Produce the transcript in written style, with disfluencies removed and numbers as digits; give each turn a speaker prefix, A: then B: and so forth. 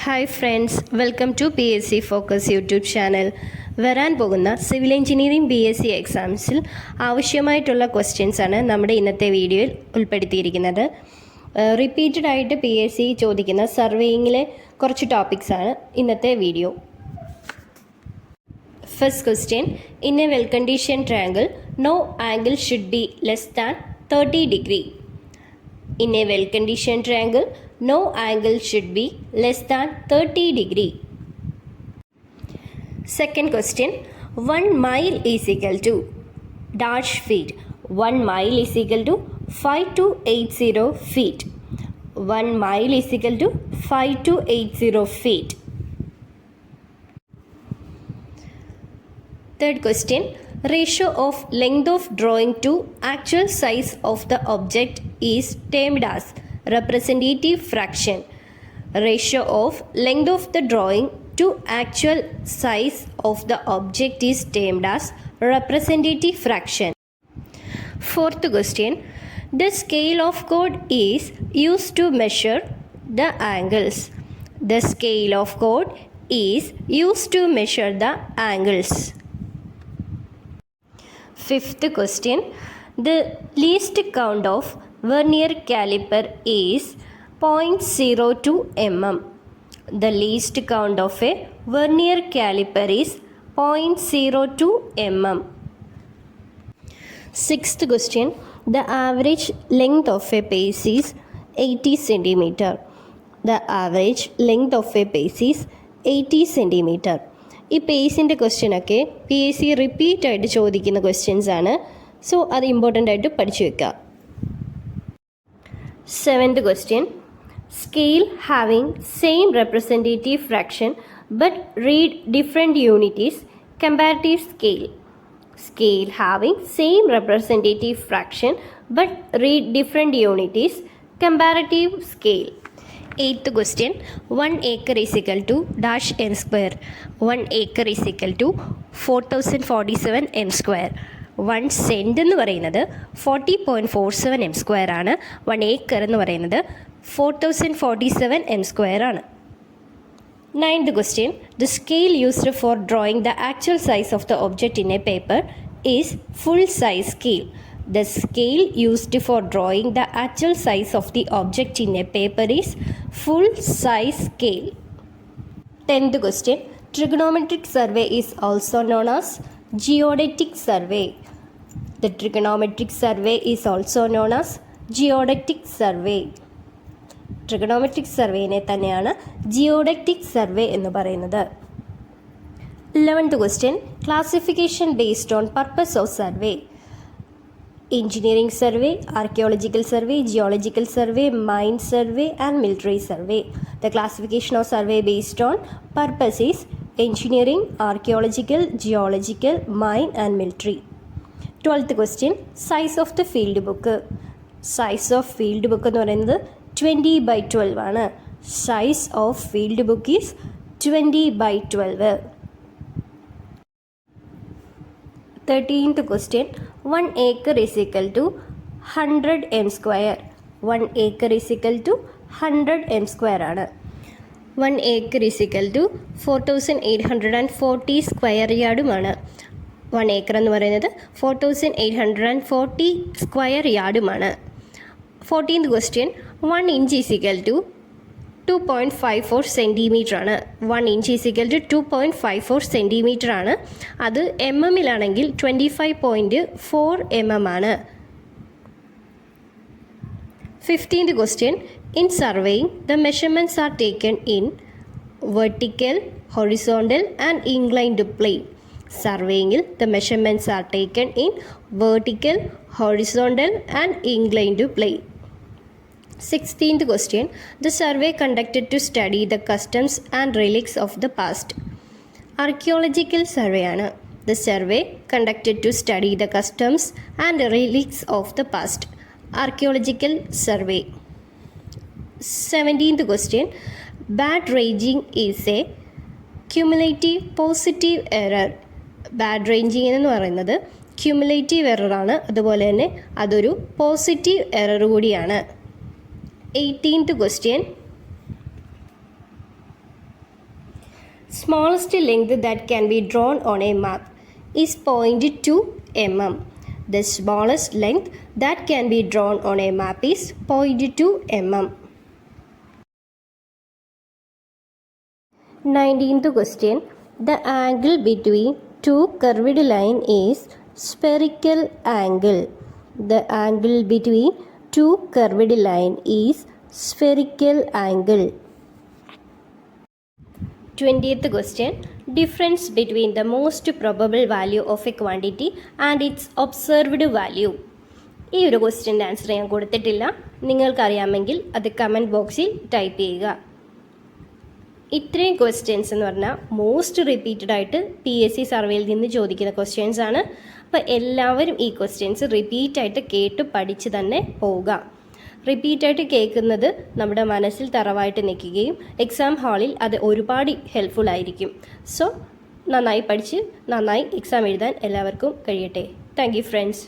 A: Hi friends, welcome to PSC focus YouTube channel. വരാൻ പോകുന്ന civil engineering BSc എക്സാംസിൽ ആവശ്യമായിട്ടുള്ള questions ആണ് നമ്മുടെ ഇന്നത്തെ വീഡിയോയിൽ ഉൾപ്പെടുത്തിയിരിക്കുന്നത്. റിപ്പീറ്റഡ് ആയിട്ട് PSC ചോദിക്കുന്ന സർവേയിങ്ങിലെ കുറച്ച് ടോപ്പിക്സ് ആണ് ഇന്നത്തെ video. First question, in a well condition triangle no angle should be less than 30 degree. In a well conditioned triangle, no angle should be less than 30 degree. Second question, 1 mile is equal to dash feet. 1 mile is equal to 5280 feet. 1 mile is equal to 5280 feet. Third question, ratio of length of drawing to actual size of the object is termed as representative fraction. Ratio of length of the drawing to actual size of the object is termed as representative fraction. Fourth question, the scale of chord is used to measure the angles. The scale of chord is used to measure the angles. Fifth question, the least count of vernier caliper is 0.02 mm. The least count of a vernier caliper is 0.02 mm. Sixth question, the average length of a pace is 80 cm. The average length of a pace is 80 cm. ഈ പേസിൻ്റെ ക്വസ്റ്റ്യനൊക്കെ PSC repeat ആയിട്ട് ചോദിക്കുന്ന questions ആണ്. So അത് important ആയിട്ട് പഠിച്ചു വെക്കുക. Seventh question, scale having same representative fraction but read different unities comparative scale. Scale having same representative fraction but read different unities comparative scale. Eighth question, 1 acre is equal to dash m square. 1 acre is equal to 4047 m square. 1 cent എന്ന് പറയുന്നത് 40.47 m square ആണ്. 1 acre എന്ന് പറയുന്നത് 4047 m square ആണ്. Ninth question, the scale used for drawing the actual size of the object in a paper is full size scale. The scale used for drawing the actual size of the object in a paper is full size scale. 10th question, trigonometric survey is also known as geodetic survey. The trigonometric survey is also known as geodetic survey. Trigonometric survey നെ തന്നെയാണ് geodetic survey എന്ന് പറയുന്നത്. 11th question, classification based on purpose of survey. Engineering survey, archaeological survey, geological survey, mine survey and military survey. The classification of survey based on purpose is engineering, archaeological, geological, mine and military. 12th question, size of the field book. Size of field book എന്ന് പറയുന്നത് 20/12 ആണ്. Size of field book is 20/12. 13th question, 1 acre is equal to 100 m square. 1 acre is equal to 100 m square ആണ്. 1 acre is equal to 4840 square യാർഡുമാണ്. 1 acre എന്ന് പറയുന്നത് 4840 square യാർഡുമാണ്. 14th question, 1 inch is equal to 2.54 centimetre ആണ്. 1 inch is equal to 2.54 centimetre ആണ്. അത് mmലാണെങ്കിൽ 25.4 mm ആണ്. 15th question, in surveying the measurements are taken in vertical, horizontal and inclined plane. Surveyingil the measurements are taken in vertical, horizontal and inclined plane. 16th question, the survey conducted to study the customs and relics of the past. Archaeological survey ആണ്. The survey conducted to study the customs and relics of the past. Archaeological survey. 17th question, bad ranging is a cumulative positive error. Bad ranging എന്ന് പറയുന്നത് cumulative error ആണ്. അതുപോലെ തന്നെ അതൊരു positive error കൂടിയാണ്. 18th question, Smallest length that can be drawn on a map is 0.2 mm. The smallest length that can be drawn on a map is 0.2 mm. 19th question. The angle between two curved lines is spherical angle. The angle between two curved lines is spherical angle. 20th question. Difference between the most probable value of a quantity and its observed value. ഈ ഒരു ക്വസ്റ്റ്യൻ്റെ answer ഞാൻ കൊടുത്തിട്ടില്ല. നിങ്ങൾക്കറിയാമെങ്കിൽ അത് comment ബോക്സിൽ type ചെയ്യുക. ഇത്രയും questions എന്ന് പറഞ്ഞാൽ മോസ്റ്റ് റിപ്പീറ്റഡ് ആയിട്ട് PSC സർവേയിൽ നിന്ന് ചോദിക്കുന്ന ക്വസ്റ്റ്യൻസ് ആണ്. അപ്പോൾ എല്ലാവരും ഈ ക്വസ്റ്റ്യൻസ് റിപ്പീറ്റായിട്ട് കേട്ട് പഠിച്ച് തന്നെ പോവുക. റിപ്പീറ്റായിട്ട് കേൾക്കുന്നത് നമ്മുടെ മനസ്സിൽ തറവായിട്ട് നിൽക്കുകയും എക്സാം ഹാളിൽ അത് ഒരുപാട് ഹെൽപ്ഫുൾ ആയിരിക്കും. സോ നന്നായി പഠിച്ച് നന്നായി എക്സാം എഴുതാൻ എല്ലാവർക്കും കഴിയട്ടെ. Thank you friends.